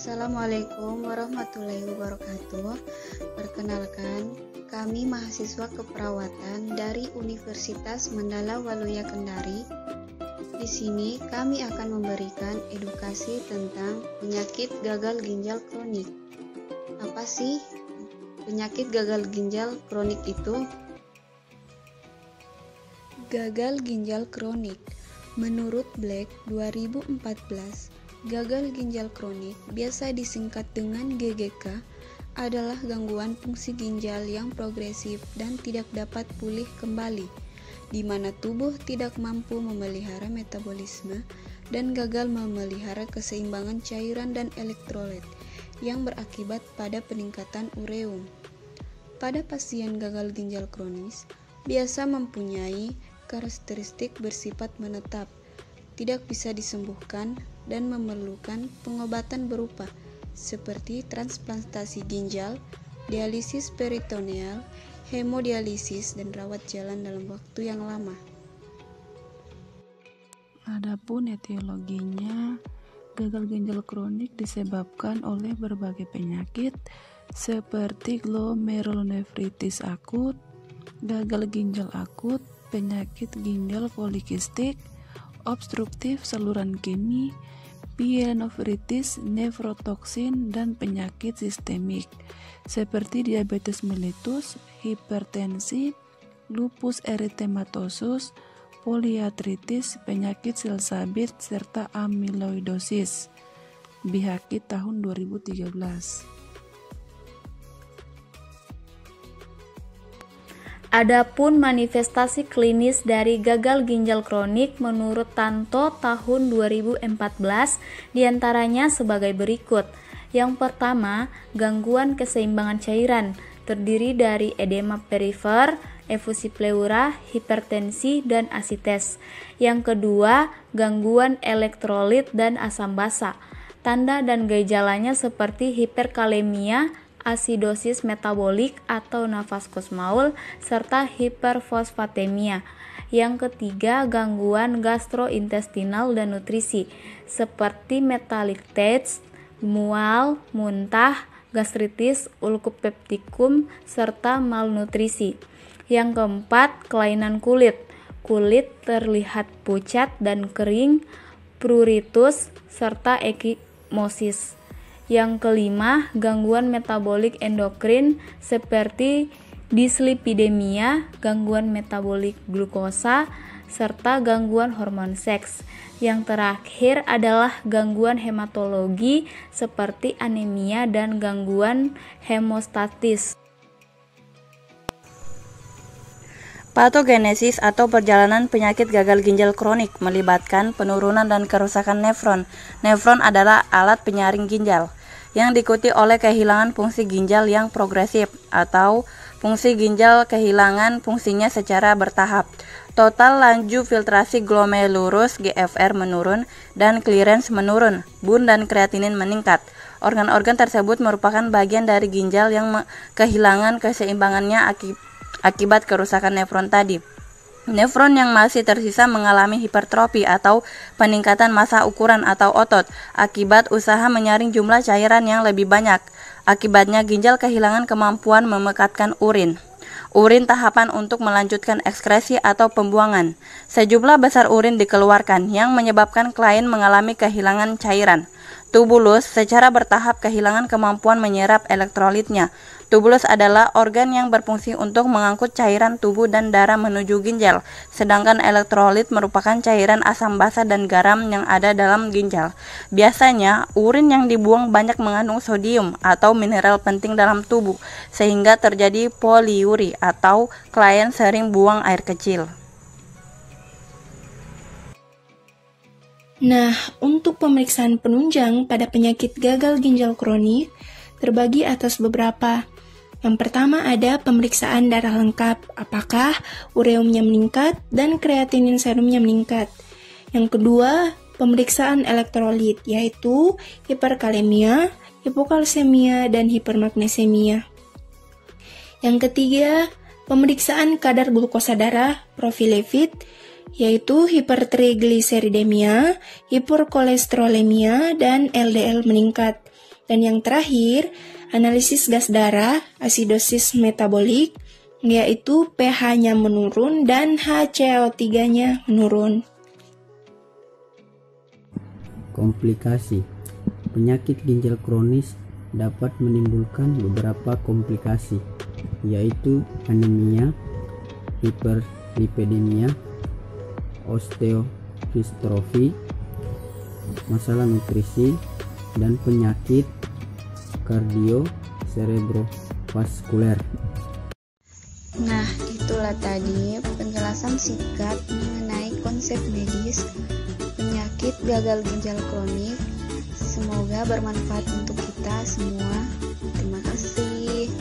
Assalamualaikum warahmatullahi wabarakatuh. Perkenalkan, kami mahasiswa keperawatan dari Universitas Mandala Waluya Kendari. Di sini kami akan memberikan edukasi tentang penyakit gagal ginjal kronik. Apa sih penyakit gagal ginjal kronik itu? Gagal ginjal kronik. Menurut Black 2014, gagal ginjal kronik, biasa disingkat dengan GGK, adalah gangguan fungsi ginjal yang progresif dan tidak dapat pulih kembali, di mana tubuh tidak mampu memelihara metabolisme dan gagal memelihara keseimbangan cairan dan elektrolit yang berakibat pada peningkatan ureum. Pada pasien gagal ginjal kronis, biasa mempunyai karakteristik bersifat menetap, tidak bisa disembuhkan, dan memerlukan pengobatan berupa seperti transplantasi ginjal, dialisis peritoneal, hemodialisis, dan rawat jalan dalam waktu yang lama. Adapun etiologinya, gagal ginjal kronik disebabkan oleh berbagai penyakit seperti glomerulonefritis akut, gagal ginjal akut, penyakit ginjal polikistik, obstruktif saluran kemih, pielonefritis, nefrotoksin, dan penyakit sistemik seperti diabetes mellitus, hipertensi, lupus eritematosus, poliartritis, penyakit sel sabit, serta amyloidosis. Bihaki tahun 2013. Adapun manifestasi klinis dari gagal ginjal kronik menurut Tanto tahun 2014 diantaranya sebagai berikut. Yang pertama, gangguan keseimbangan cairan terdiri dari edema perifer, efusi pleura, hipertensi, dan asites. Yang kedua, gangguan elektrolit dan asam basa. Tanda dan gejalanya seperti hiperkalemia, asidosis metabolik atau nafas kosmaul, serta hiperfosfatemia. Yang ketiga, gangguan gastrointestinal dan nutrisi, seperti metallic mual, muntah, gastritis, ulkupeptikum, serta malnutrisi. Yang keempat, kelainan kulit. Kulit terlihat pucat dan kering, pruritus, serta ekimosis. Yang kelima, gangguan metabolik endokrin seperti dislipidemia, gangguan metabolik glukosa, serta gangguan hormon seks. Yang terakhir adalah gangguan hematologi seperti anemia dan gangguan hemostatis. Patogenesis atau perjalanan penyakit gagal ginjal kronik melibatkan penurunan dan kerusakan nefron. Nefron adalah alat penyaring ginjal yang diikuti oleh kehilangan fungsi ginjal yang progresif atau fungsi ginjal kehilangan fungsinya secara bertahap. Total laju filtrasi glomerulus GFR menurun dan clearance menurun. Bun dan kreatinin meningkat. Organ-organ tersebut merupakan bagian dari ginjal yang kehilangan keseimbangannya akibat kerusakan nefron tadi. Nefron yang masih tersisa mengalami hipertrofi atau peningkatan massa ukuran atau otot akibat usaha menyaring jumlah cairan yang lebih banyak. Akibatnya ginjal kehilangan kemampuan memekatkan urin. Urin tahapan untuk melanjutkan ekskresi atau pembuangan. Sejumlah besar urin dikeluarkan yang menyebabkan klien mengalami kehilangan cairan. Tubulus secara bertahap kehilangan kemampuan menyerap elektrolitnya. Tubulus adalah organ yang berfungsi untuk mengangkut cairan tubuh dan darah menuju ginjal, sedangkan elektrolit merupakan cairan asam basa dan garam yang ada dalam ginjal. Biasanya, urin yang dibuang banyak mengandung sodium atau mineral penting dalam tubuh, sehingga terjadi poliuri atau klien sering buang air kecil. Nah, untuk pemeriksaan penunjang pada penyakit gagal ginjal kronik terbagi atas beberapa. Yang pertama ada pemeriksaan darah lengkap, apakah ureumnya meningkat dan kreatinin serumnya meningkat. Yang kedua, pemeriksaan elektrolit, yaitu hiperkalemia, hipokalsemia, dan hipermagnesemia. Yang ketiga, pemeriksaan kadar glukosa darah, profil lipid, yaitu hipertrigliseridemia, hiperkolesterolemia, dan LDL meningkat. Dan yang terakhir, analisis gas darah, asidosis metabolik, yaitu pH-nya menurun dan HCO3-nya menurun. Komplikasi. Penyakit ginjal kronis dapat menimbulkan beberapa komplikasi, yaitu anemia, hiperlipidemia, osteodystrofi, masalah nutrisi, dan penyakit kardiocerebrovaskuler. Nah, itulah tadi penjelasan singkat mengenai konsep medis penyakit gagal ginjal kronik. Semoga bermanfaat untuk kita semua. Terima kasih.